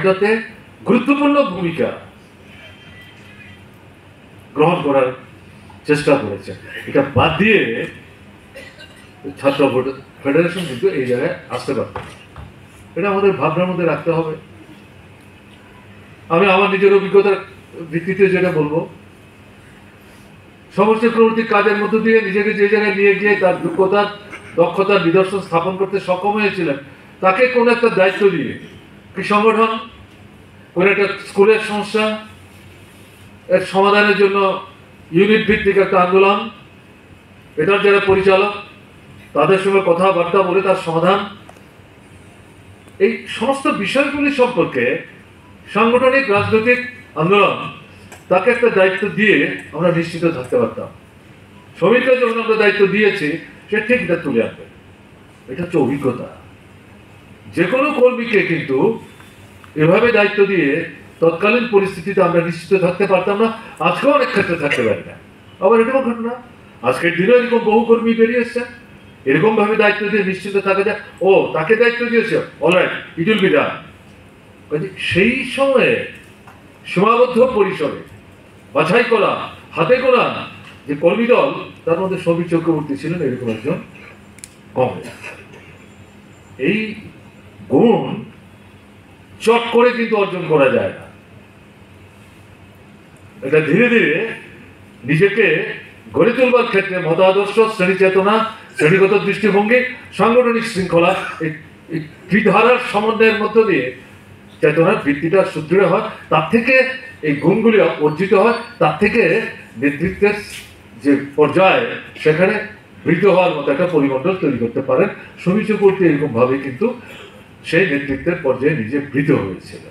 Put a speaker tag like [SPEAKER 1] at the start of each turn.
[SPEAKER 1] গঠনটাতে গুরুত্বপূর্ণ ভূমিকা গ্রহণ করার চেষ্টা করেছে। এটা বাদ দিয়ে ছাত্র ফেডারেশন কিন্তু এই জায়গায় আসতে পারত। এটা আমাদের ভাবনার মধ্যে রাখতে হবে। আমি আমার নিজের অভিজ্ঞতার ভিত্তিতে যেটা বলবো, সমাজ চক্রবর্তী কাজের মধ্য দিয়ে নিজেকে যে জায়গায় নিয়ে গিয়ে তার দক্ষতার নিদর্শন স্থাপন করতে সক্ষম হয়েছিলেন, তাকে কোন একটা দায়িত্ব দিয়ে, কি সংগঠন, কোন একটা স্কুলের সমস্যা এর সমাধানের জন্য ইউনিট ভিত্তিক একটা আন্দোলন, এটার যারা পরিচালক তাদের সঙ্গে কথাবার্তা বলে তার সমাধান, এই সমস্ত বিষয়গুলি সম্পর্কে সাংগঠনিক রাজনৈতিক আন্দোলন তাকে একটা দায়িত্ব দিয়ে আমরা নিশ্চিত থাকতে পারতাম। শ্রমিকরা যখন আমরা দায়িত্ব দিয়েছি, সে ঠিক এটা তুলে আনবে। এটা হচ্ছে অভিজ্ঞতা। যে কোনো কর্মীকে কিন্তু এভাবে দায়িত্ব দিয়ে তৎকালীন পরিস্থিতিতে আমরা নিশ্চিত থাকতে পারতাম না। আজকেও অনেক ক্ষেত্রে থাকতে পারি না। আবার এটাও ঘটনা, আজকের দিনে এরকম বহু কর্মী বেরিয়ে এসছে, এরকম ভাবে দায়িত্ব দিয়ে নিশ্চিত থাকা যায়, ও তাকে দায়িত্ব দিয়েছে, alright, it will be done. সেই সময়ে সীমাবদ্ধ পরিসরে বাছাই করা, হাতে গোনা যে কর্মী দল, তার মধ্যে সমীর চক্রবর্তী ছিলেন এরকম একজন কংগ্রেস। এই গুণ চট করে কিন্তু অর্জন করা যায় না। এটা ধীরে ধীরে নিজেকে গড়ে তুলবার ক্ষেত্রে মতাদর্শ, শ্রেণী চেতনা, শ্রেণীগত দৃষ্টিভঙ্গি, সাংগঠনিক শৃঙ্খলা, এই ত্রিধারার সমন্বয়ের মধ্য দিয়ে চেতনার ভিত্তিটা সুদৃঢ় হয়, তার থেকে এই গুণগুলি অর্জিত হয়, তার থেকে নেতৃত্বের যে পর্যায়ে সেখানে বৃদ্ধ হওয়ার মতো একটা পরিমণ্ডল তৈরি করতে পারেন। সমীর চক্রবর্তী এরকম ভাবে কিন্তু সেই নেতৃত্বের পর্যায়ে নিজে বৃদ্ধ হয়েছিল।